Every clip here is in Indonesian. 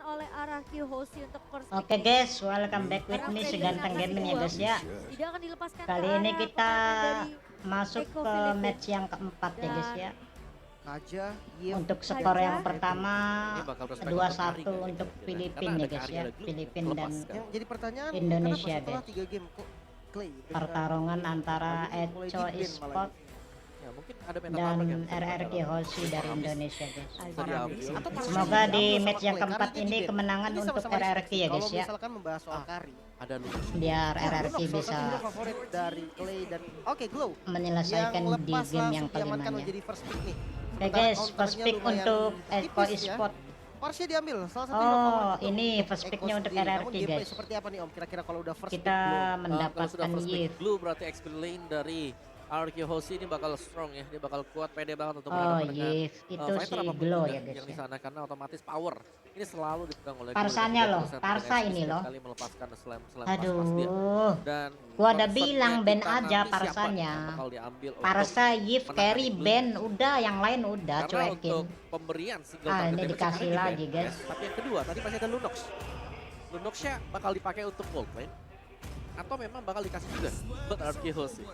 oleh RRQ Hoshi untuk first Oke pick. guys, welcome back with me seganteng gaming ya guys ya. Tidak akan dilepaskan Kali ke ini area kita pemain dari masuk Eko ke Filipin. match yang keempat ya guys ya. Kaja, Yif, Untuk skor Kaja. yang pertama Ini bakal respect 2-1 untuk Ari, untuk kayaknya. Filipin Karena ya ada guys Ari, ya. ada Glue, Filipin lepas dan kan. yang jadi pertanyaan Indonesia, kenapa setelah guys. 3 game kok Clay dengan pertarungan antara Lagi mulai Echo di-ban Esport malah Ya, mungkin ada meta dan tabrak yang bisa RRQ dipakai Hoshi dari Faramis. Indonesia guys. Bisa diambil. Atau Parsi Semoga di diambil sama match yang Clay, keempat Karinya ini di-ban. kemenangan Ini untuk sama-sama RRQ respect ya sih. guys Kalau ya. misalkan membahas soal Kari, Ada lu. Biar RRQ Lunox salah bisa satu hero favorit dari Clay dan Glow menyelesaikan yang di lepas game yang langsung diamankan kelima ya. menjadi first pick nih. Oke Sementara guys, first counternya pick lumayan untuk Echo tipis ya. Esport. Parsi diambil salah satu hero favorit Oh, juga ini untuk first Eko picknya untuk sendiri. Namun RRQ gameplay guys. seperti apa nih Om kira-kira kalau udah first Kita pick Glow? Kalau sudah mendapatkan first pick Yif. Blue berarti XP lane dari RRQ Hoshi ini bakal strong ya. Dia bakal kuat, pede banget untuk Oh berhadapan dengan Yif, itu si fighter apapun Glow juga ya guys yang di ya. sana karena otomatis power ini selalu dipegang oleh Parsanya Glow. loh, 33% Parsa dengan ini setiap loh. kali melepaskan slam pas dia. Aduh, Dan gua udah concernnya bilang ban kita aja nanti siapa Parsanya. yang bakal diambil untuk Parsa, Yif, menangani carry, Blue. ban, udah yang lain udah Karena untuk cuekin. pemberian single Ah, target ini damage dikasih ada di lagi, ban, guys. ya. Tapi yang kedua tadi masih ada Lunox. Lunoxnya bakal dipakai untuk gold lane atau memang bakal dikasih juga buat RRQ Hoshi.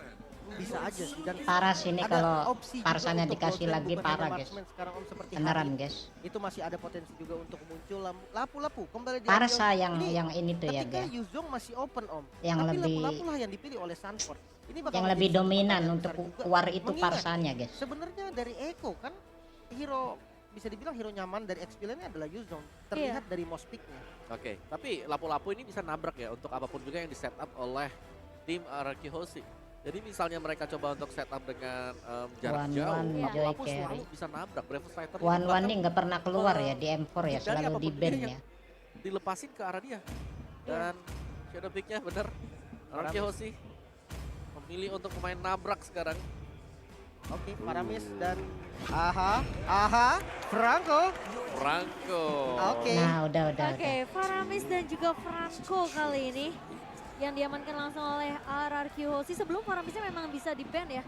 Bisa aja sih dan Paras ini ada kalau opsi juga Parsanya untuk dikasih gold lane, lagi bukan parah hanya guys. marksman sekarang Om seperti Beneran Hari. guys. Itu masih ada potensi juga untuk muncul lapu-lapu kembali diambil. Parsa yang ini tuh ya ketika guys. Yuzong masih open Om, Yang tapi lebih- lapu-lapu lah yang dipilih oleh Sanford. Ini bakal Yang menjadi lebih satu dominan pertanyaan untuk besar juga. war itu Mengingat Parsanya guys. sebenarnya dari Eko kan hero bisa dibilang hero nyaman dari XP lane adalah Yuzong, terlihat dari most pick-nya. Oke, tapi lapu-lapu ini bisa nabrak ya untuk apapun juga yang di setup oleh tim RRQ Hoshi. Jadi misalnya mereka coba untuk setup dengan jarak One-one, jauh, Joy lapu-lapu carry. selalu bisa nabrak. Bravos Fighter One ini nggak pernah keluar ya di M4 ya, dari selalu apapun di ban dia ya. dilepasin ke arah dia. Dan shadow pick-nya bener. RRQ Hoshi memilih untuk main nabrak sekarang. Oke, Paramis dan Aha, Franco. Franco. Oke. Nah udah. Oke, Faramis dan juga Franco kali ini yang diamankan langsung oleh RRQ Hoshi. Sebelum Faramisnya memang bisa di-ban ya,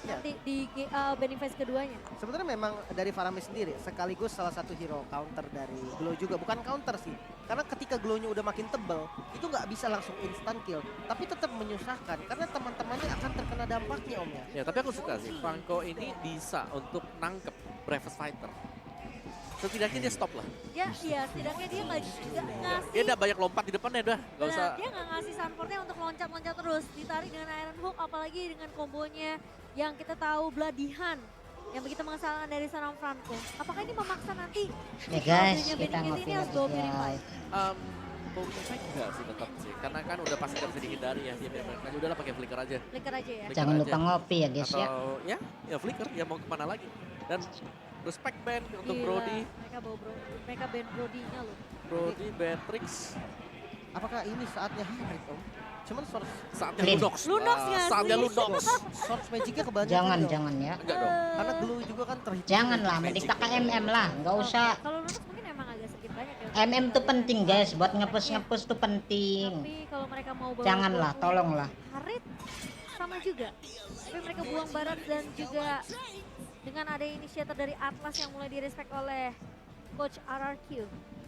Ya. nanti di banning phase keduanya. Sebenarnya memang dari Faramis sendiri sekaligus salah satu hero counter dari Glow juga. Bukan counter sih, karena ketika Glow-nya udah makin tebal, itu nggak bisa langsung instant kill. Tapi tetap menyusahkan, karena teman-temannya akan terkena dampaknya Om ya. Ya, tapi aku suka sih Franco ini bisa untuk nangkep Bravos Fighter. Setidaknya dia stop lah. Ya, iya, setidaknya dia nggak ngasih. Dia udah banyak lompat di depannya udah, nggak Benar, usah. dia nggak ngasih Sanfordnya untuk loncat-loncat terus. Ditarik dengan Iron Hook, apalagi dengan kombonya yang kita tahu Bloody Hand yang begitu mengesalkan dari seorang Franco. Apakah ini memaksa nanti? Ya guys, Mobilnya kita Benny ngopi ini harus lagi bawa Purify. guys. Purify enggak sih tetap sih, karena kan udah pasti nggak bisa dihindari ya. Dia memang udahlah pakai flicker aja. Flicker aja ya. Flicker Jangan aja. lupa ngopi ya guys ya. Atau ya flicker, ya mau kemana lagi. Dan respect band untuk Gila, Brody, mereka band Brody-nya loh. Brody, Beatrix. Apakah ini saatnya Hybrid Om? Cuman source, Saatnya Clean. Lunox. Lunox Ah, nggak saatnya sih? Lunox. source magicnya kebanyakan Jangan Om. jangan ya. Enggak dong. Karena Glow juga kan terhitung. Jangan lah, Magic. mending pakai MM lah, nggak usah. Kalau Lunox mungkin emang agak sedikit banyak ya. MM tuh penting guys, buat ngepush tuh penting. Tapi kalau mereka mau bawa Janganlah, gold tolonglah. Harit sama juga. Tapi mereka buang barat dan juga dengan ada inisiator dari Atlas yang mulai direspek oleh Coach RRQ.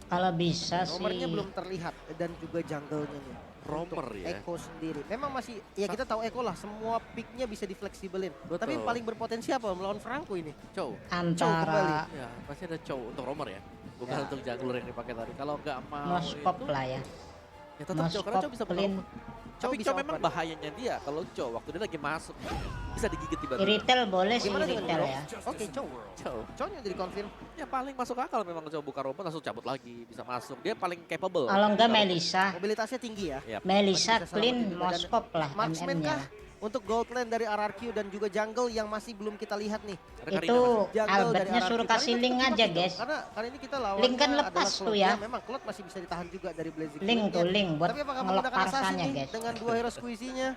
Kalau bisa sih. Nomornya belum terlihat dan juga jungle-nya nih. Romer Untuk ya. Eko sendiri. Memang masih, ya kita tahu Eko lah, semua picknya bisa difleksibelin. Betul. Tapi paling berpotensi apa melawan Franco ini? Chow. Antara Ya, pasti ada Chow untuk Romer ya. Bukan Ya. untuk jungler yang dipakai tadi. Kalau nggak mau Moskop itu, lah ya. ya tetap Chow karena Chow bisa Moskop, buka Lin. Romer. Chow Tapi bisa Chow memang open. bahayanya dia kalau Chow waktu dia lagi masuk bisa digigit tiba-tiba. Iritel boleh sih Gimana dengan Iritel Glow? ya. Oke, Chow. Chow. Chow-nya jadi confirm. Ya paling masuk akal memang Chow buka Romer langsung cabut lagi, bisa masuk. Dia paling capable. Kalau enggak Buka Romer. Melisa, Mobilitasnya tinggi ya. Yap. Melisa Masih bisa clean selamatin juga. Dan Moskop lah Marksman MM-nya. kah untuk gold lane dari RRQ dan juga jungle yang masih belum kita lihat nih. Ada Karina Itu masih. Jungle Albertnya dari suruh RRQ. kasih Karina link tetap aja dipakai guys. dong, karena kali ini kita lawan Link kan lepas tuh ya. Memang Claude masih bisa ditahan juga dari Blazing Link Queen-nya. tuh link buat Tapi apakah ngelok menggunakan assassin Parsanya nih guys. dengan dua hero squeezy-nya?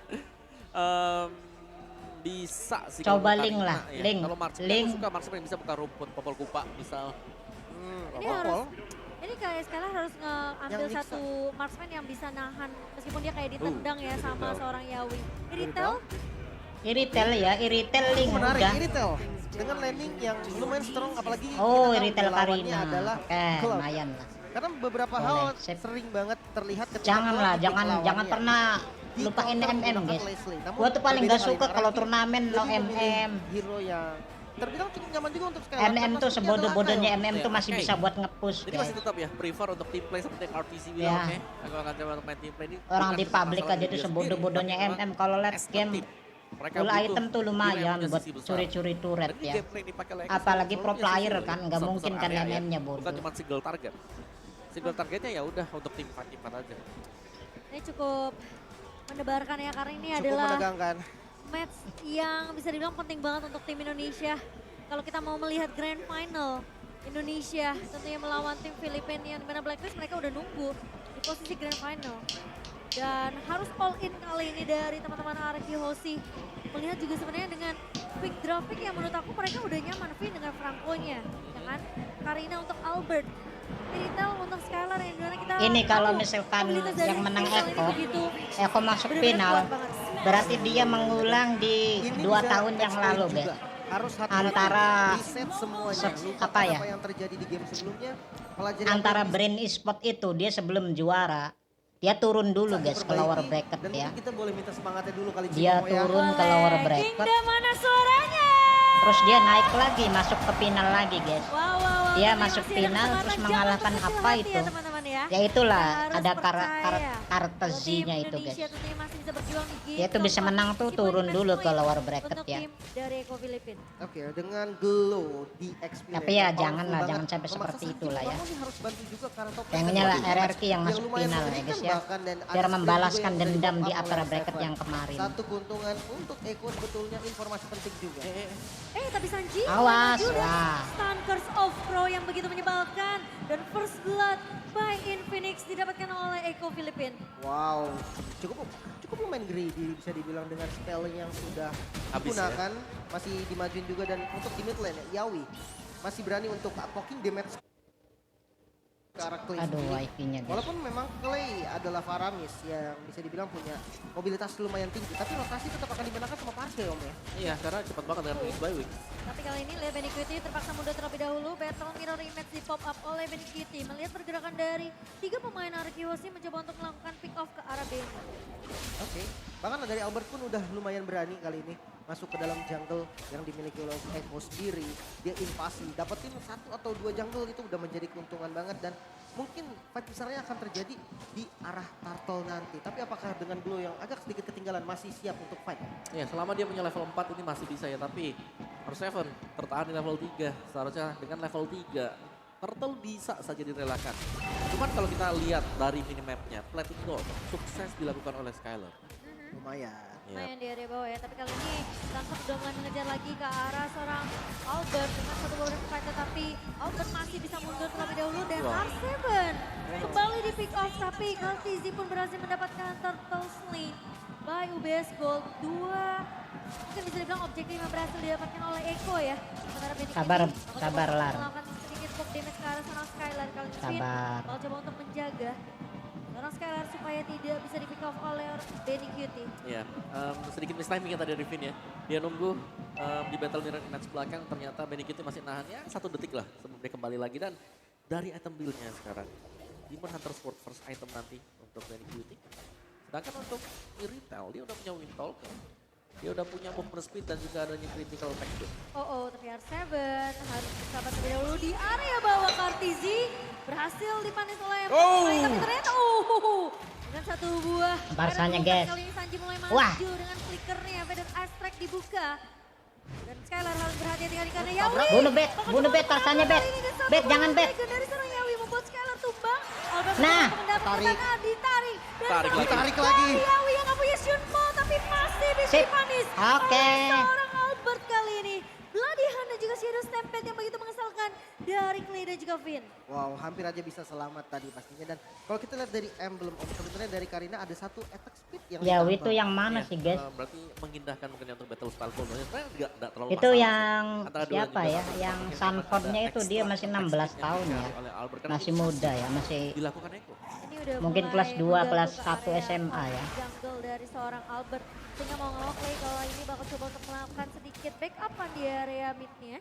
Bisa sih. Coba kalau link Karina, lah, ya. link, Kalau Marksman, link. aku suka Marksman yang bisa buka rumput, popol kupa misal. Ini Apa, harus Pol? ini kayak sekarang harus ngambil Yang bisa. satu marksman yang bisa nahan meskipun dia kayak ditendang ya sama betul. seorang Yawi. Iritel? Iritel Iritel ya, Iritel link Menarik, udah. Iritel dengan landing yang lumayan strong apalagi Oh, kita tahu Iritel lawannya Karina. adalah Oke, Cloud. lumayan lah. Karena beberapa Boleh, hal sip. sering banget terlihat ketika Janganlah, Cloud ikut jangan lawannya. pernah Di lupain counter MM menggunakan guys. Leslie. Namun Gua tuh paling berbeda gak kali suka ini, kalau Araki turnamen no lebih memilih MM. hero yang terbilang cukup nyaman juga untuk Skylar. MM karena tuh sepertinya adalah sebodoh-bodohnya Akayo. MM tuh Ya, masih oke. bisa buat nge-push Jadi guys. masih tetap ya prefer untuk team play seperti yang RTC bilang, Ya. oke. Aku akan coba untuk main team play ini. Orang bukan di public masalah aja diri tuh dia sebodoh-bodohnya sendiri, tapi MM kalau memang late as a game team, mereka full butuh item tuh tim yang lumayan punya buat sisi besar. curi-curi turret Dan ini ya. gameplay yang dipakai Lakers Apalagi selalu pro punya player sisi kan, nggak besar-besar mungkin kan area ya. MM-nya Bukan bodoh. cuma single target. Single targetnya ya udah untuk tim fight aja. Ini cukup mendebarkan ya karena ini Cukup adalah menegangkan. match yang bisa dibilang penting banget untuk tim Indonesia. Kalau kita mau melihat grand final Indonesia tentunya melawan tim Filipina yang dimana Blacklist mereka udah nunggu di posisi grand final. Dan harus all in kali ini dari teman-teman Araki Hoshi. Melihat juga sebenarnya dengan quick draw pick yang menurut aku mereka udah nyaman Vin dengan Franco-nya. Ya kan? Karina untuk Albert. Iritel untuk Skylar yang dimana kita Ini kalau tahu misalkan mobilitas dari yang menang Iritel ini Eko, begitu Eko masuk benar-benar final, kuat banget. berarti dia mengulang di Ini 2 bisa tahun yang explain lalu juga. guys. Harus hati-hati. Antara Reset semuanya. Lupakan apa ya? apa yang terjadi di game sebelumnya. Pelajari Antara apa yang Brain Esport itu dia sebelum juara, dia turun dulu bisa guys ke diperbaiki. lower bracket Dan ya. mungkin kita boleh minta semangatnya dulu kali Dia Cimo ya. turun ke lower Boleh. bracket, Kingdom mana suaranya? terus dia naik lagi masuk ke final lagi guys. Wow, wow, wow. Dia Tapi masuk masih ada final, kesempatan. terus Jangan mengalahkan untuk kecil apa hati itu? Ya, teman-teman ya. Ya itulah Kita harus ada percaya. kartesinya Kalau itu tim guys. Indonesia tentunya masih bisa berjuang di game Dia tuh bisa keempat. menang tuh Meskipun turun match dulu ke point lower bracket untuk ya. tim dari Eko Filipin. Oke, dengan glow di experience. Tapi ya yang powerful janganlah, banget. jangan sampai Memaksa seperti Sanji itulah ya. Purnomo nih harus bantu juga karena top Pengennya lah laner RRQ yang masuk lumayan final ya mengerikan guys ya. bahkan, dan ada Biar sprint membalaskan juga yang dendam udah di di-pop upper oleh bracket Seven. yang kemarin. Satu keuntungan untuk Eko sebetulnya informasi penting juga. Tapi Sanji Awas maju dan lah. stun curse of Pro yang begitu menyebalkan. Dan first blood by Infinix didapatkan oleh Eko Filipin. Wow, cukup lumayan greedy bisa dibilang dengan spell yang sudah Habis digunakan, masih dimajuin juga. Dan untuk di mid lane Yawi masih berani untuk poking damage ke arah Clay Aduh sendiri. wifi-nya guys. Walaupun memang Clay adalah Faramis yang bisa dibilang punya mobilitas lumayan tinggi, tapi rotasi tetap akan dimenangkan sama Parse Om ya. Iya, karena cepat banget dengan Wings by Wings. Tapi kali ini lihat Benikiti terpaksa mundur terlebih dahulu. Battle Mirror Image di pop up oleh Benikiti. Melihat pergerakan dari 3 pemain Araki Hoshi mencoba untuk melakukan pick off ke arah Beni. Oke. Bahkan dari Albert pun udah lumayan berani kali ini masuk ke dalam jungle yang dimiliki oleh Eko sendiri. Dia invasi, dapetin 1 atau 2 jungle itu udah menjadi keuntungan banget, dan mungkin fight besarnya akan terjadi di arah Turtle nanti. Tapi apakah dengan Glow yang agak sedikit ketinggalan masih siap untuk fight? Ya, selama dia punya level 4 ini masih bisa ya, tapi R7 tertahan di level 3. Seharusnya dengan level 3, Turtle bisa saja direlakan. Cuman kalau kita lihat dari minimapnya, Plating Gold sukses dilakukan oleh Skylar. Lumayan. Lumayan di area bawah ya, tapi kali ini Langsung udah mulai mengejar lagi ke arah seorang Albert dengan satu beberapa fight, tetapi Albert masih bisa mundur terlebih dahulu dan Wah. R7 kembali di pick off, tapi Kaltizi pun berhasil mendapatkan turtle sling by UBS Gold. 2 mungkin bisa dibilang objektif yang berhasil didapatkan oleh Eko ya. Sementara Benik Sabar, ini bakal sabar, coba Lar. melakukan sedikit poke damage ke arah seorang Skylar. Kali ini Finn Sabar. bakal coba untuk menjaga seorang Skylar supaya tidak bisa di pick off oleh Benny Cutie. Ya, sedikit mistiming tadi dari Vin ya. Dia nunggu di battle mirror match belakang, ternyata Benny Kitty masih nahan ya 1 detik lah sebelum dia kembali lagi. Dan dari item build-nya sekarang, Demon Hunter Sword first item nanti untuk Benny Kitty. Sedangkan untuk Iritel, dia udah punya Windtalker. Dia udah punya movement speed dan juga adanya critical attack. Tapi R7 harus bersabar terlebih dahulu di area bawah. Kartizi berhasil dipanis oleh Pemain, tapi ternyata dengan 1 buah. Barsanya, Iron Woman. guys. Kali ini Sanji mulai maju Wah. dengan flickernya, dan Ice Track dibuka. Dan Skylar harus berhati-hati karena Yawi. Bunuh bet, Barsanya bet. Bet, jangan bet. Dari seorang Yawi membuat Skylar tumbang. Albert Nah, tarik. Ditarik. Dan Tarik lagi. Tarik lagi. Yawi yang nggak punya Shunpo, tapi masih bisa Sip. dipanis. Oke. Oleh seorang Albert kali ini. Bloody Hand dan juga Shadow Stampede yang begitu mengesalkan dari Clay dan juga Vin. Wow, hampir aja bisa selamat tadi pastinya. Dan kalau kita lihat dari emblem Om, sebenarnya dari Karina ada 1 attack speed yang Ya ditambah. itu yang mana Ya, sih guys? berarti mengindahkan mungkin untuk battle style full. Sebenarnya nggak terlalu Itu masalah sih. yang Antara dua siapa juga ya? sama. Yang Mungkin Sanfordnya ada itu dia extra masih attack 16 speed yang tahun ya. dicari oleh Albert. Karena Masih ini muda ya, masih dilakukan Eko. Ini udah Mungkin mulai kelas 2, mengganggu kelas ke 1 area SMA ya. jungle dari seorang Albert. Sehingga mau nggak mau Clay kalau ini bakal coba untuk melakukan sedikit backupan di area mid-nya.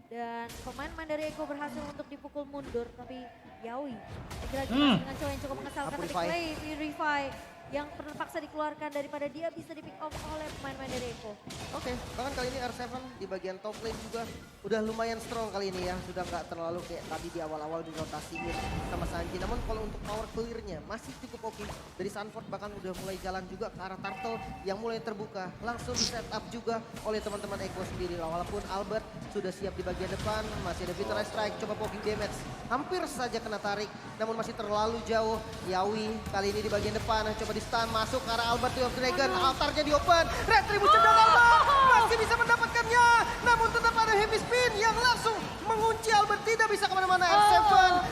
Dan pemain-pemain dari Eko berhasil untuk dipukul mundur, tapi Yawi lagi-lagi masih dengan cowok yang cukup mengesalkan, tapi Purify. Clay Purify yang terpaksa dikeluarkan daripada dia bisa di pick off oleh pemain-pemain dari Eko. Oke, bahkan kali ini R7 di bagian top lane juga udah lumayan strong kali ini ya. Sudah nggak terlalu kayak tadi di awal-awal dirotasiin sama Sanji. Namun kalau untuk power clear-nya masih cukup oke. Dari Sanford bahkan udah mulai jalan juga ke arah Turtle yang mulai terbuka. Langsung di set up juga oleh teman-teman Eko sendiri lah. Walaupun Albert sudah siap di bagian depan, masih ada Vitalize Strike, coba poking damage. Hampir saja kena tarik, namun masih terlalu jauh. Yawi kali ini di bagian depan, coba di stun, masuk ke arah Albert of Dragon. Altarnya di open, Retribution dan Albert masih bisa mendapatkannya. Namun tetap ada heavy spin yang langsung mengunci Albert, tidak bisa kemana-mana. R7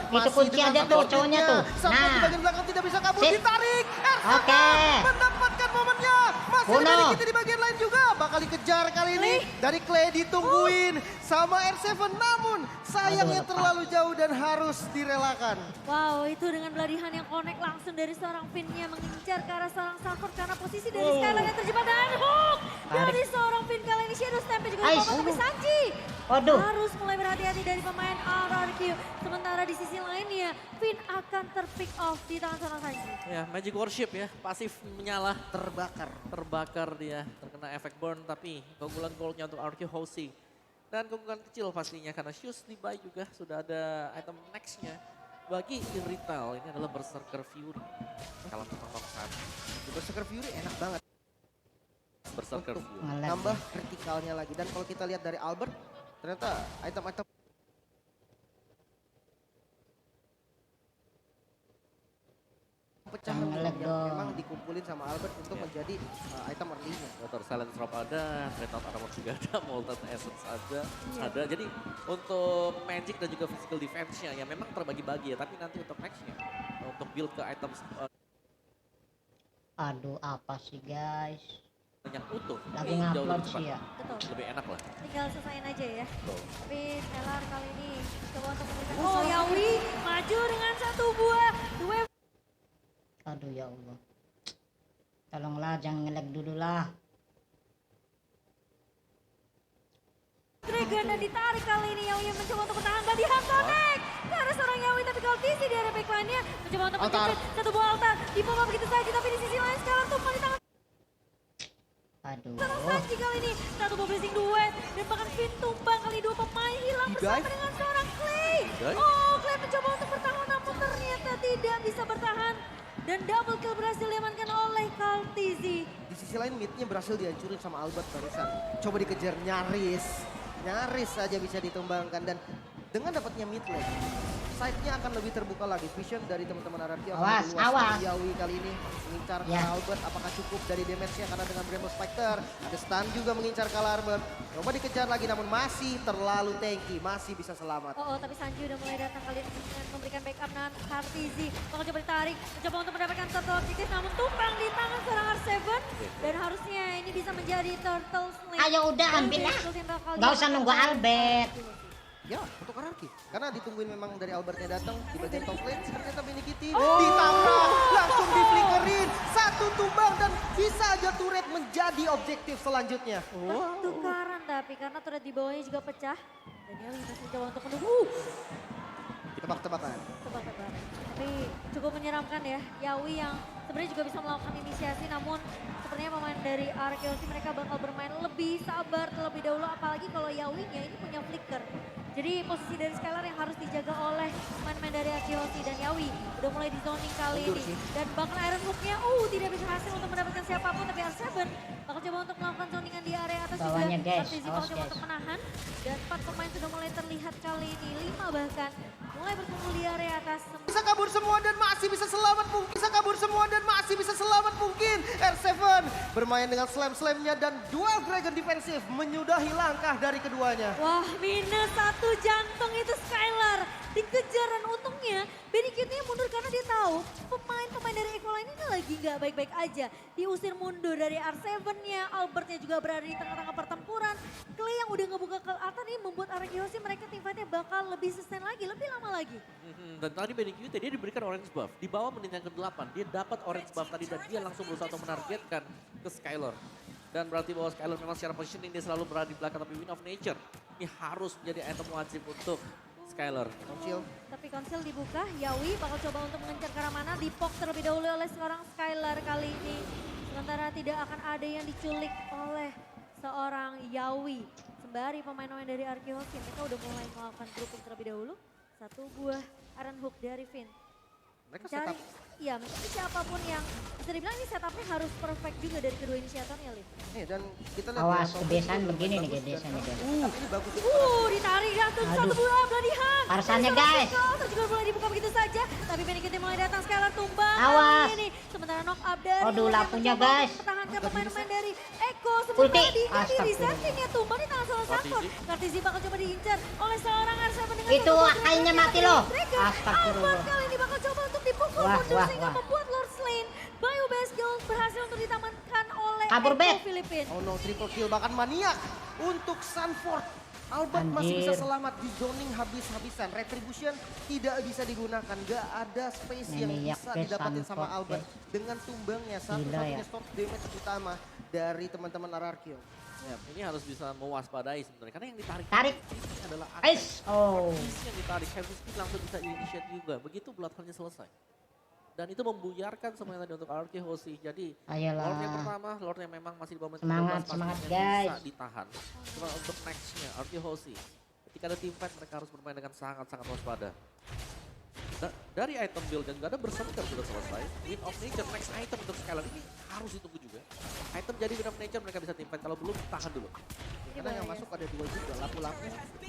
Itu kunci dengan aja tuh, support cowoknya hitnya. tuh. Sanford di Nah. bagian belakang tidak bisa kabur, Sip. ditarik. R7 Oke. mendapatkan momennya. Masih Bunuh. ada kita di bagian lain juga. Bakal dikejar kali ini. Dari Clay ditungguin sama R7. Namun sayangnya Aduh, lepas. terlalu jauh dan harus direlakan. Wow, itu dengan beladihan yang connect langsung dari seorang Finn-nya mengincar ke arah seorang Sanford karena posisi dari Skylar yang terjebak dan hook dari seorang Finn kali ini. Shadow Stampede juga Ais. dibawa, tapi Sanji Waduh. harus mulai berhati-hati dari pemain RRQ. Sementara di sisi lainnya, Finn akan terpick off di tangan seorang Sanji. Ya, Magic Worship ya, pasif menyala. Terbakar. Dia, terkena efek burn, tapi keunggulan goldnya untuk RQ Hoshi. Dan keunggulan kecil pastinya karena Shoes di buy juga sudah ada item nextnya. Bagi Irrital, ini adalah Berserker Fury. Kalau memang saat Berserker Fury enak banget. Berserker Untuk Fury. Ngelag nambah ya. vertikalnya lagi. Dan kalau kita lihat dari Albert, ternyata item-item pecahan Ngelag yang dong. memang dikumpulin sama Albert untuk Ya. menjadi item early-nya. Motor Silent Drop ada, Dreadnought Armor juga ada, Molten Essence ada. Jadi untuk Magic dan juga Physical Defense-nya ya memang terbagi-bagi ya. Tapi nanti untuk next-nya, untuk build ke item Aduh, apa sih guys? yang utuh, Lagi ini jauh ngupload lebih cepat. Betul, sih ya. Lebih enak lah. tinggal selesaiin aja ya. Betul. Tapi Skylar kali ini coba untuk memberikan. Oh, Yawi maju dengan satu buah wave. Aduh ya Allah. Tolonglah jangan ngelag dulu lah. Dragon dan ditarik kali ini Yawi yang mencoba untuk bertahan Badihan connect ke arah seorang Yawi, tapi kalau TC di area backline-nya mencoba untuk Altar. menjepit satu buah altar di bawah begitu saja, tapi di sisi lain sekarang tumpah di tangan Aduh. seorang Sanji kali ini. Satu buah blessing duet dan bahkan Finn tumbang kali, dua pemain hilang Guys. bersama dengan seorang Clay. Guys. Oh, Clay mencoba untuk bertahan namun ternyata tidak bisa bertahan dan double kill berhasil diamankan oleh Kaltizi. Di sisi lain midnya berhasil dihancurin sama Albert barusan. Coba dikejar nyaris. Nyaris saja bisa ditumbangkan dan dengan dapatnya mid lane, side-nya akan lebih terbuka lagi. Vision dari teman-teman RRQ akan Awas, lebih luas. awas. Yawi kali ini mengincar ke Ya. Albert. Apakah cukup dari damage-nya karena dengan Bramble Spectre. Ada stun juga mengincar ke Albert. Coba dikejar lagi namun masih terlalu tanky. Masih bisa selamat. Oh, tapi Sanji udah mulai datang kali ini dengan memberikan backup dengan Kartizi. Bakal coba ditarik, mencoba untuk mendapatkan turtle objektif namun tumpang di tangan seorang R7. Dan harusnya ini bisa menjadi turtle slate. Ayo udah ambil lah. Gak usah nunggu Albert. Ya, untuk RRQ. Karena ditungguin memang dari Albertnya datang di bagian top lane. Ternyata Benikiti Oh. ditambah, langsung diflickerin. Satu tumbang dan bisa aja turret menjadi objektif selanjutnya. Tukaran tapi karena turret di bawahnya juga pecah. Dan Yawi masih coba untuk menunggu. Tebak-tebakan. Tebak-tebakan. Tapi cukup menyeramkan ya. Yawi yang sebenarnya juga bisa melakukan inisiasi, namun sepertinya pemain dari RKOC mereka bakal bermain lebih sabar terlebih dahulu, apalagi kalau Yawinya ini punya flicker. Jadi posisi dari Skylar yang harus dijaga oleh pemain-pemain dari RKOC, dan Yawi udah mulai di zoning kali Mundur ini. sih. Dan bahkan Iron Hook-nya tidak bisa hasil untuk mendapatkan siapapun, tapi R7 bakal coba untuk melakukan zoningan di area atas Bawahnya, juga. guys. Artizi Awas, bakal coba guys. untuk menahan, dan 4 pemain sudah mulai terlihat kali ini, 5 bahkan mulai berkumpul di area atas. Bisa kabur semua dan masih bisa selamat mungkin. Bisa kabur semua dan masih bisa selamat mungkin. R7 bermain dengan slam-slamnya dan dual dragon defensif menyudahi langkah dari keduanya. Wah, minus 1 jantung itu Skylar. Dikejar dan untungnya Benikitnya mundur karena dia tahu pemain-pemain dari Eco Line ini lagi nggak baik-baik aja. Diusir mundur dari R7-nya, Albertnya juga berada di tengah-tengah pertempuran. Clay yang udah ngebuka ke atas ini membuat RKOC mereka tim fight-nya bakal lebih sustain lagi, lebih lama lagi. Dan tadi Benikita dia diberikan orange buff. Di bawah menit yang ke-8 dia dapat orange buff tadi dan dia langsung berusaha untuk menargetkan ke Skylar. Dan berarti bahwa Skylar memang secara positioning dia selalu berada di belakang, tapi Wind of Nature ini harus menjadi item wajib untuk Skylar. Konsil. Tapi konsil dibuka, Yawi bakal coba untuk mengejar ke arah mana, dipok terlebih dahulu oleh seorang Skylar kali ini. Sementara tidak akan ada yang diculik oleh seorang Yawi. Sembari pemain-pemain dari Arkehosi, mereka udah mulai melakukan grouping terlebih dahulu. Satu buah Iron Hook dari Finn. Mereka Mencari, setup. iya mencari siapapun yang bisa dibilang ini setupnya harus perfect juga dari kedua inisiatornya, Lin. Nih dan kita lihat Awas, ya, kebiasaan Topin begini nih, bagus kebiasaan dan nih, guys. tapi ini bagus. Ditarik jatuh satu Aduh. bola, Bloody Hand. Parsannya, Dari seorang guys. Eko, terus juga mulai dibuka begitu saja. Tapi Benikiti mulai datang, Skylar tumbang. Awas. Kali ini. Sementara knock up dari Aduh, Lord yang lapunya, mencoba guys. untuk mempertahankan pemain-pemain dari Eko. Ulti. Sementara di Astagfirullah. resettingnya tumbang di tangan seorang Sanford. Kartizi. Kartizi bakal coba diincar oleh seorang Arsa dengan Itu satu kayaknya trigger, mati tapi loh. trigger. Astagfirullah. Albert kali ini bakal coba untuk dipukul Wah, mundur wah, sehingga wah. membuat Lord Slain Bayu Best Girl berhasil untuk ditamankan oleh Kabur, Eko Bet. Filipina. Oh no, triple kill bahkan maniak untuk Sanford. Albert masih bisa Anjir. selamat di zoning habis-habisan. Retribution tidak bisa digunakan. Gak ada space yang Maniak, bisa Bet, didapatin sama Sanford, Albert. Dengan tumbangnya satu-satunya ya. source damage utama dari teman-teman Ararkio. Ya, ini harus bisa mewaspadai sebenarnya karena yang ditarik Tarik. ini adalah Ais. Oh. yang ditarik, Heavy Speed langsung bisa initiate juga. Begitu Bloodhound-nya selesai. Dan itu membuyarkan semuanya tadi untuk Arkehosi. Jadi Ayolah. Lord yang pertama, Lord yang memang masih di bawah menit Semangat, 13, semangat, pastinya guys. bisa ditahan. Cuma untuk next-nya Arkehosi, ketika ada team fight mereka harus bermain dengan sangat-sangat waspada. Dari item build dan juga ada berserker sudah selesai. Wind of Nature next item untuk Skylar ini harus ditunggu juga. Item jadi Wind of Nature mereka bisa team fight, kalau belum tahan dulu. Karena yang masuk ada dua juga, lapu-lapu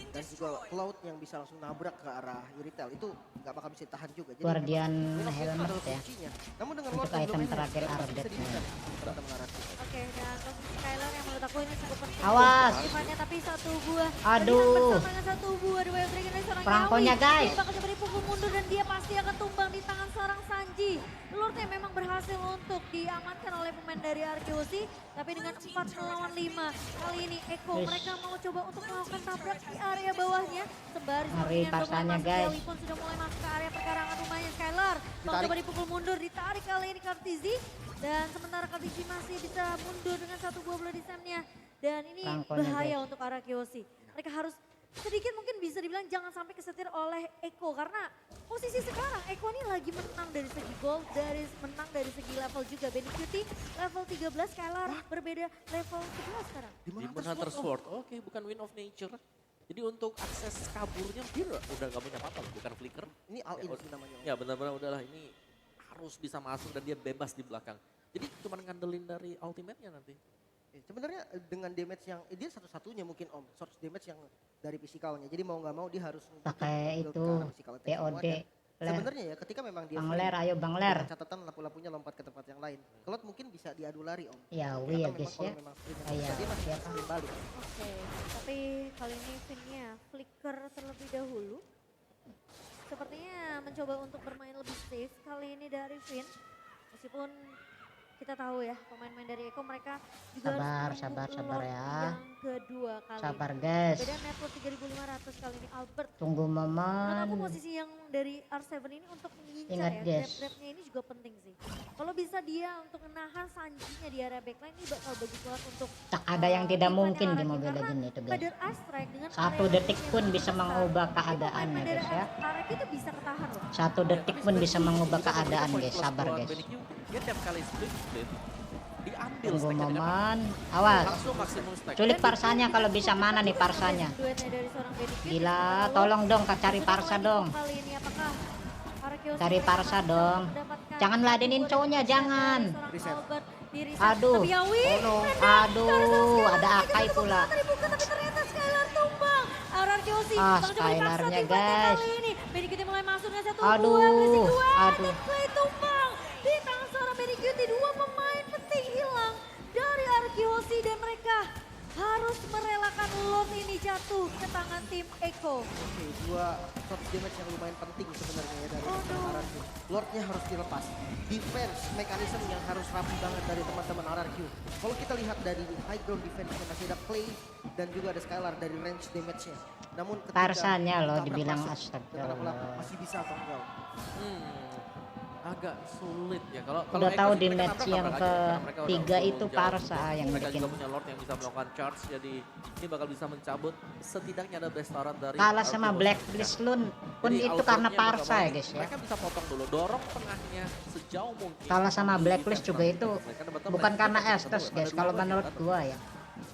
dan juga Cloud yang bisa langsung nabrak ke arah Yuritel. Itu nggak bakal bisa ditahan juga. Jadi Guardian memang Wind of Nature Helmet adalah ya. kuncinya. Namun dengan Untuk Lord yang item belum terakhir bisa update-nya. dihindar teman-teman Ararkio. Oke, dan posisi Skylar yang menurut aku ini cukup penting. Awas. Sifatnya tapi satu buah. Aduh. Bertahan bersama dengan satu buah The Wild Dragon dari seorang Perangkonya, Yawi. guys. Dia bakal coba dipukul mundur dan dia pasti akan tumbang di tangan seorang Sanji. Lordnya memang berhasil untuk diamankan oleh pemain dari Arkeosi. Tapi dengan 4 melawan 5. Kali ini Eko Wis. mereka mau coba untuk melakukan tabrak di area bawahnya. Sembari Ngeri sepertinya udah mulai parsanya, masuk. guys. Yawi pun sudah mulai masuk ke area perkarangan rumahnya Skylar. Bakal Ditarik. coba dipukul mundur, ditarik kali ini Kartizi. Dan sementara Kartizi masih bisa mundur dengan satu buah bloody stem-nya. Dan ini Perangkonya, bahaya guys. untuk Arkeosi. Mereka harus sedikit mungkin bisa dibilang jangan sampai kesetir oleh Eko. Karena posisi sekarang Eko ini lagi menang dari segi gold, menang dari segi level juga. Benikiti level 13, Skylar berbeda level 11 sekarang. Demon Hunter Sword, oke bukan Wind of Nature. Jadi untuk akses kaburnya dia udah gak punya apa-apa, bukan flicker. Ini all in sih namanya. Ya benar-benar udahlah ini harus bisa masuk dan dia bebas di belakang. Jadi cuma ngandelin dari ultimate-nya nanti. Sebenarnya dengan damage yang dia satu-satunya mungkin Om, source damage yang dari fisikalnya. Jadi mau nggak mau dia harus Pakai build ke itu arah physical attack semua. POD. Dan Ler. sebenarnya ya ketika memang dia Bang free, Ler, ayo Bang Ler. dengan catatan lapu-lapunya lompat ke tempat yang lain. Cloud mungkin bisa diadu lari Om. Yawi ya Atau memang guys kalau ya. memang sprint Oh, iya, dia masih siap. bisa sprint balik. Oke, tapi kali ini Finn-nya flicker terlebih dahulu. Sepertinya mencoba untuk bermain lebih safe kali ini dari Finn. Meskipun kita tahu ya pemain-pemain dari Eko mereka juga harus Sabar, menunggu sabar Lord ya. yang kedua kali Sabar ini. guys. Beda network 3.500 kali ini Albert. Tunggu Menurut aku momen. posisi yang dari R7 ini untuk mengincar Ingat, ya, guys. grab-grabnya ini juga penting sih. Kalau bisa dia untuk menahan Sanjinya di area backline ini bakal bagus banget untuk Tak ada yang tidak event mungkin yang di ada Mobile karena Legends itu guys. Feather Ice Strike dengan Satu area detik range pun yang bisa besar, mengubah ini keadaannya, pemain guys, dari ya. Arek itu bisa ketahan loh. Satu detik pun bisa mengubah keadaan Poin guys. plus Sabar buat guys. Benikyu, dia tiap kali split diambil Tunggu stack-nya di depan. momen. Awas. Langsung maksimum stack. Culik parsanya kalau bisa, mana nih parsanya. Duetnya dari seorang Benikyu. Gila, tolong dong Kak, cari Sudah parsa mulai dong. di kali ini apakah Arkeos Cari mereka parsa mampu dong. mendapatkan Jangan ladenin satu cowoknya, dari jangan. seorang Reset. Albert di reset. Aduh. Tapi Yawi, Oh no. Aduh, ada Akai pula. Dibuka, tapi ternyata Skylar tumbang. Arkeosi Ah, bakal coba dipaksa Skylarnya, tim fight-nya guys. kali ini. Benikiti mulai masuk dengan satu Aduh, buah, blessing dua, aduh. dan play tumbang. Di tangan seorang Benikiti, dua pemain penting hilang dari Arkeosi dan mereka harus merelakan Lord ini jatuh ke tangan tim Eko. Oke, dua source damage yang lumayan penting sebenarnya ya dari Oh, no. Ararkyu. Lordnya harus dilepas. Defense mekanisme yang harus rapi banget dari teman-teman Ararkyu. Kalau kita lihat dari high ground defense-nya masih ada Clay dan juga ada Skylar dari range damage-nya. Namun ketika Parsanya loh ditabrak dibilang masuk, astagfirullah. dengan lapu-lapu masih bisa atau enggak? agak sulit ya. Kalau Udah Echo tahu sih di mereka match nabrak yang aja, karena mereka udah ketiga follow itu jauh. Parsa yang Mereka bikin juga punya Lord yang bisa melakukan charge, jadi ini bakal bisa mencabut setidaknya ada best start dari kalah sama Arkeos Blacklist mereka. Lun pun Jadi itu karena outboundnya bakal Parsa ya balik. guys ya. Mereka bisa potong dulu, dorong tengahnya sejauh mungkin. Kalah sama Ambil Blacklist defense juga sama itu mereka dapat bukan mereka karena dapat Estes satu, guys ada kalau dua menurut kan. gua ya.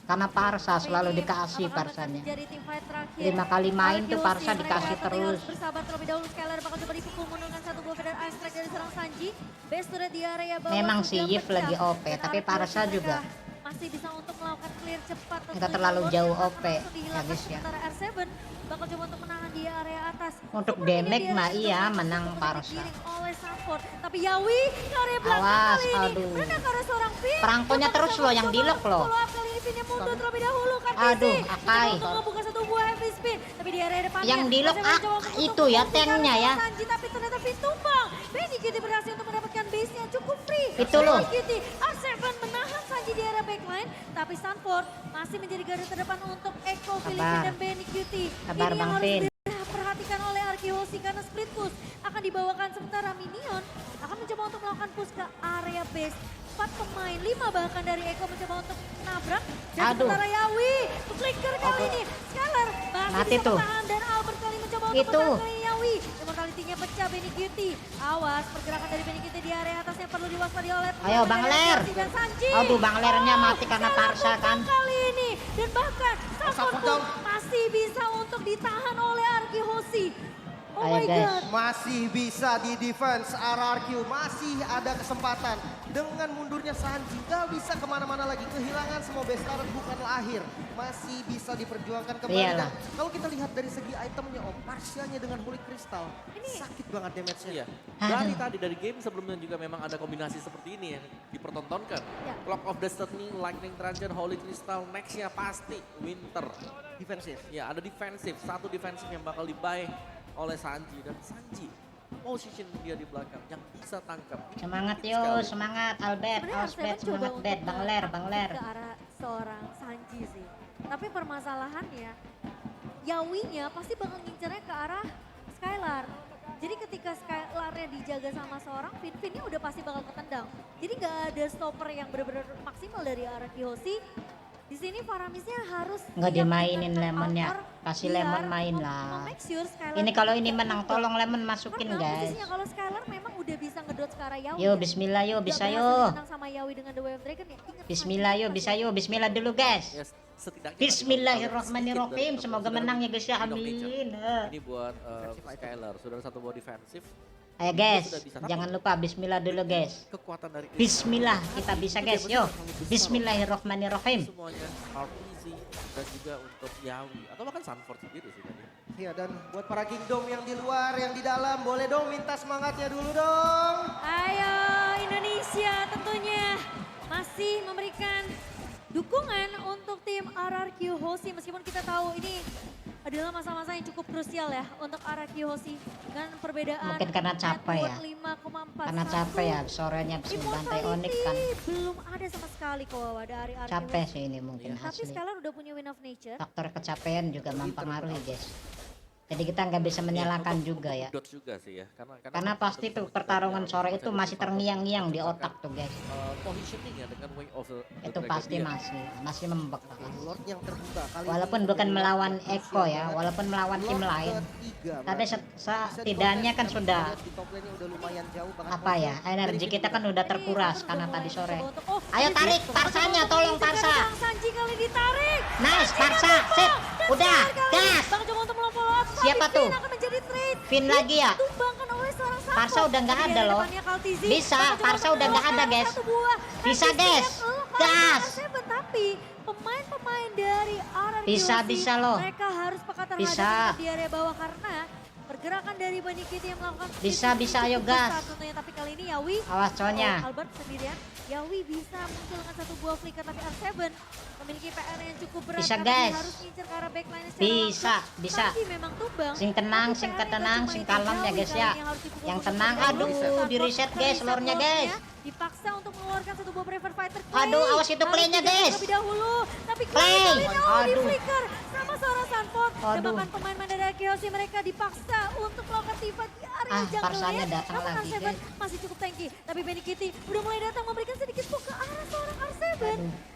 Karena Parsa selalu Ini dikasih apakah Parsanya. menjadi tim fight terakhir? 5 kali main tuh Arkeos Parsa ya, mereka dikasih tentunya terus. harus bersabar terlebih dahulu. Skylar bakal coba dipukul menggunakan satu buah feather ice strike dari serang Sanji. Base turret di area bawah Memang sudah si Yif pecah. lagi OP, Dan tapi Arkeos Parsa mereka juga masih bisa untuk melakukan clear cepat. nggak Tentunya terlalu Lord jauh yang akan OP, langsung ya dihilangkan, guys ya. sementara R7 bakal coba untuk menahan di area atas. Untuk Super minion damage di area mah atas iya, untuk menang kemudian Parsa. digiring oleh Sanford. Tapi Yawi ke area belakang Awas, kali ini. aduh. Mereka ke arah seorang pin. Perangkonya Coba terus mencoba loh yang untuk di-lock loh. follow up kali ini pinnya mundur terlebih dahulu kan Aduh, PC. Akai. Mencoba untuk membuka satu buah heavy spin. Tapi di area depannya. Yang di-lock Masih mencoba untuk itu ya, membuktikan tanknya ya. Sanji, tapi ternyata pin tumbang. Benny Kitty berhasil untuk mendapatkan base-nya cukup free. Itu loh. Benny Kitty, R7 menahan Sanji di area backline. Tapi Sanford masih menjadi garda terdepan untuk Echo, Philippine dan Benny Kitty. Sabar, Ini yang Bang harus Vin. diperhatikan oleh Arkeosi karena split push akan dibawakan, sementara Minion akan mencoba untuk melakukan push ke area base. 4 pemain, 5 bahkan dari Echo mencoba untuk nabrak. Dan Aduh. sementara Yawi, flicker kali ini. Skylar masih Mati bisa tuh. bertahan dan Albert kali mencoba untuk Itu. bertahan kali Yawi. Immortality-nya pecah Benny Kitty. Awas, pergerakan dari Benny Kitty di area atas yang perlu diwaspadai oleh Ayo, Bang pemain dari Ler. Arkeosi dan Sanji. Aduh, Bang Lernya mati karena Skylar Parsa kan. tumbang kali ini. Dan bahkan Sanford Sanford pun down. masih bisa untuk ditahan oleh Arkeosi. Oh Ayo, my guys. god. Masih bisa di defense RRQ, masih ada kesempatan. Dengan mundurnya Sanji, gak bisa kemana-mana lagi. Kehilangan semua best card bukanlah akhir. Masih bisa diperjuangkan kembali. Iyalah. Dan kalau kita lihat dari segi itemnya, Parsianya dengan Holy Crystal, sakit banget damage-nya. Iya. Dari tadi dari game sebelumnya juga memang ada kombinasi seperti ini yang dipertontonkan. Ya. Clock of Destiny, Lightning Transition, Holy Crystal, next-nya pasti Winter. Defensif. Ya ada defensif, satu defensif yang bakal dibuy oleh Sanji, dan Sanji position dia di belakang yang bisa tangkap. Semangat Sedikit yo, sekali. semangat Albert, Sebenarnya Ausbet, Arseven coba semangat untuk Bet, Bang Ler, Bang Ler. ke arah seorang Sanji sih. Tapi permasalahannya, Yawinya pasti bakal ngincernya ke arah Skylar. Jadi ketika Skylarnya dijaga sama seorang Vin, Vinnya udah pasti bakal ketendang. Jadi nggak ada stopper yang benar-benar maksimal dari arah Kiyoshi. Di sini Faramisnya harus Nggak siap dimainin dengan Lemonnya. counter Kasih biar Lemon main lah. make sure Skylar Ini kalau ini tidak menang, tumbang. tolong Lemon masukin Karena guys. posisinya kalau Skylar memang udah bisa ngedot ke arah Yawi. Yo, ya. bismillah yo, Nggak bisa berhasil yo. ditendang sama Yawi dengan The Wave Dragon ya. Ingat Bismillah yo, Sanji bisa masih yo, bismillah dulu guys. Yes, setidaknya Bismillahirrahmanirrahim. sedikit Semoga dari menang ya guys ya, Kingdom Nature. amin. Ini buat Skylar, sudah satu buat defensif. Ayo guys, Sudah bisa. jangan lupa bismillah dulu guys. Kekuatan dari Bismillah, kita bisa guys, yo. Bismillahirrahmanirrahim. Semuanya RPG dan juga untuk Yawi atau bahkan Sanford sendiri sih tadi. Iya, dan buat para Kingdom yang di luar, yang di dalam, boleh dong minta semangatnya dulu dong. Ayo Indonesia tentunya masih memberikan dukungan untuk tim RRQ Hoshi, meskipun kita tahu ini adalah masa-masa yang cukup krusial ya untuk RRQ Hoshi dengan perbedaan Mungkin karena capek ya. net worth 5,41. Karena capek ya, sorenya habis membantai Onyx kan. Immortality belum ada sama sekali kok dari RRQ Capek Hoshi. sih ini mungkin Tapi asli. Skylar udah punya Win of Nature. Faktor kecapean juga mempengaruhi guys. Jadi kita nggak bisa menyalahkan juga ya. Dot juga sih ya, Karena pasti tuh pertarungan sore itu masih terngiang-ngiang di otak tuh guys. Positioning ya dengan way of the Itu dragon pasti dia. masih membekas. Lord yang terbuka kali Walaupun ini bukan melawan krusial Eko ya, banget. walaupun melawan tim Lord lain. ketiga, Tapi berarti. Bisa setidaknya kan di-contest, sudah kita lihat di top lane-nya udah lumayan jauh banget. apa ya, energi kita kan udah terkuras Ini karena Sanford tadi udah sore. mulai mencoba untuk- Ayo ini tarik dia. Parsanya, Mencoba tolong untuk mengincar Parsa. Sang Sanji kali ditarik. Nice, Sanji Parsa, nggak sip. tumbang. Dan Udah, terakhir kali, gas. Bang coba untuk follow up. Siapa Tapi tuh? Vin akan menjadi trade. Vin lagi ya? Ditumbangkan oleh seorang Sanford. Parsa udah nggak Tapi ada di loh. depannya Kaltizi. Bisa, Bang coba Parsa untuk udah nggak ada, meloloskan guys. satu buah. Bisa, Nanti guys. setiap Gas. R7, tapi pemain-pemain dari RRQ Bisa loh. mereka harus peka terhadap Bisa. di area bawah karena pergerakan dari Benny Kitty yang melakukan Bisa, speed bisa, cukup ayo besar gas. tentunya. Tapi kali ini Yawi Awas conya. Albert sendirian. Yawi bisa munculkan satu buah flicker, tapi R7 memiliki PR yang cukup berat. Bisa, karena guys. dia harus ngincer ke arah backline secara Bisa, langsung. bisa. Sanji memang tumbang. Sing tenang, tapi sing PR-nya ketenang, cuma sing itu. kalem ya Yawi guys kali ya. ini harus dipukul Yang untuk tenang, terlebih aduh, dahulu. di reset guys, Reset lore-nya guys. lore-nya. Dipaksa untuk mengeluarkan satu buah Prefer Fighter. Aduh, awas itu Harus play-nya, dijaga guys. terlebih dahulu. Tapi Play. kali ini di Aduh. flicker sama seorang Sanford. Aduh. Tembakan pemain-pemain dari Arkeosi mereka dipaksa untuk melakukan tiba di area jungle Parsanya ya. datang Namun lagi, R7 guys. masih cukup tanky. Tapi Benny Kitty udah mulai datang memberikan sedikit poke ke arah seorang R7.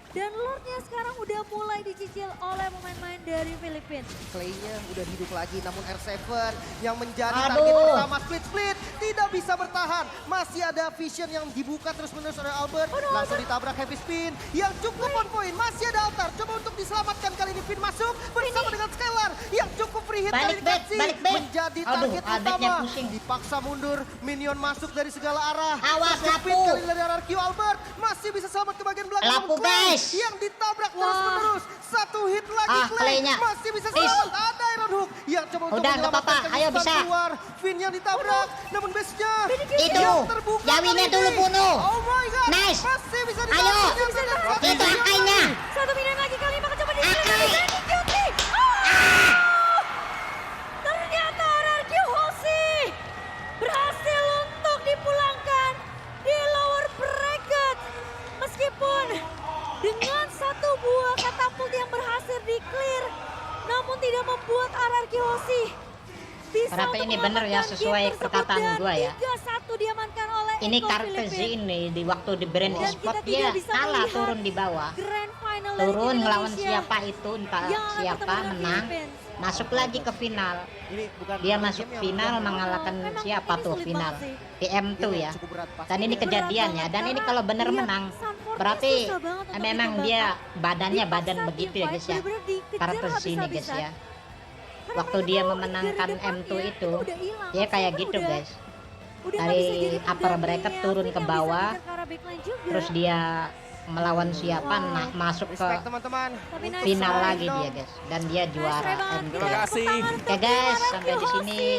Dan Lordnya sekarang udah mulai dicicil oleh pemain-pemain dari Filipina. Clay-nya udah hidup lagi, namun R7 yang menjadi Aduh. target pertama split tidak bisa bertahan. Masih ada vision yang dibuka terus-menerus oleh Albert. Langsung ditabrak heavy spin yang cukup on point. Masih ada Altar, coba untuk diselamatkan kali ini. Finn masuk bersama dengan Skylar yang cukup free hit Balik kali back, dikasih. balik back. Menjadi Aduh, target Albertnya utama. pusing. Dipaksa mundur, minion masuk dari segala arah. Awas, Kejepit Lapu. kali dari RRQ Albert. Masih bisa selamat ke bagian belakang. Lapu, Namun Clay guys. yang ditabrak Wah. terus-menerus. Satu hit lagi Clay. Clay-nya. Masih bisa Is. selamat. Ada Iron Hook yang coba untuk Udah, nggak apa-apa. menyelamatkan Ayo, Instant bisa. keluar. Finn yang ditabrak. Namun base-nya Itu, yang terbuka Yawinnya kali dulu ini. bunuh. Oh my god. Nice. Masih bisa Ayo. ditabrak. Itu akainya. Satu minion lagi kali ini coba di Akai. Ternyata RRQ Hoshi berhasil untuk dipulangkan di lower bracket. Meskipun dengan satu buah katapult yang berhasil di clear, namun tidak membuat RRQ Hoshi bisa Berapa untuk ini bener ya, memenangkan sesuai game tersebut perkataan dan gua ya. 3-1 diamankan oleh Ini Eko Kartez Filipin. ini di waktu di brand Dan e-sport kita dia tidak bisa kalah melihat turun di bawah. Grand final dari Turun tim ngelawan Indonesia siapa itu, entah yang akan siapa bertemu dengan menang. Philippines. Masuk lagi ke final. Ini bukan Dia game masuk yang final mudah. mengalahkan Memang siapa ini tuh sulit final? banget sih. PM2 Game ya. yang cukup berat pasti. Dan ini Berat kejadiannya banget, dan ini karena kalau bener lihat menang Sanfordnya berarti susah banget untuk memang ditembak. dia badannya Dipaksa badan team begitu ya fight, guys ya. bener-bener dikejar Kartez ini guys habis-habisan. ya. Karena Waktu mereka dia tahu memenangkan gara-gara M2 depannya itu, udah hilang. dia kayak Sanford gitu udah- guys. udah nggak Dari bisa jadi upper penggantinya. bracket turun Finn ke yang bisa bawah, ngejar ke arah backline juga. Terus dia melawan siapa Wow. masuk ke Respect teman-teman. Tapi Untuk nice final try. lagi dia guys. Dan dia juara Nice try banget. M2. Kita Terima kasih. tepuk tangan untuk Oke guys, tim sampai di RRQ sini Hoshi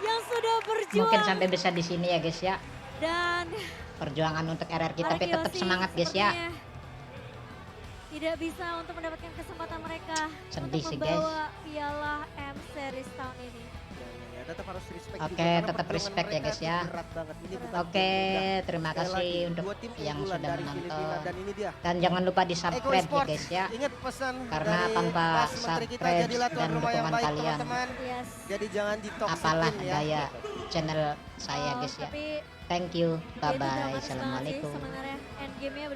yang sudah berjuang. mungkin sampai bisa di sini ya guys ya. Dan Perjuangan untuk RRQ tapi RRQ tetap Hoshi semangat guys ya. sepertinya tidak bisa untuk mendapatkan kesempatan mereka Sedih untuk sih, membawa piala M Series tahun ini. Ya, tetap harus respect Oke, juga, karena tetap perjuangan respect ya, mereka guys, tuh ya. berat banget. Ini bukan Oke, game mudah. terima Sekali kasih lagi, untuk dua tim yang unggulan sudah dari Filipina, menonton. dan ini dia Dan jangan lupa di Eko subscribe ya Sport. guys ya. Ingat pesan Karena dari tanpa Mas Menteri kita, subscribe jadilah tuan dan rumah yang dukungan baik kalian, teman-teman. Yes. Jadi jangan ditoksikin apalah ya. daya channel saya Oh, guys ya. Tapi Thank you, dia itu bye bye, dramatis banget sih assalamualaikum. sebenarnya. Endgame-nya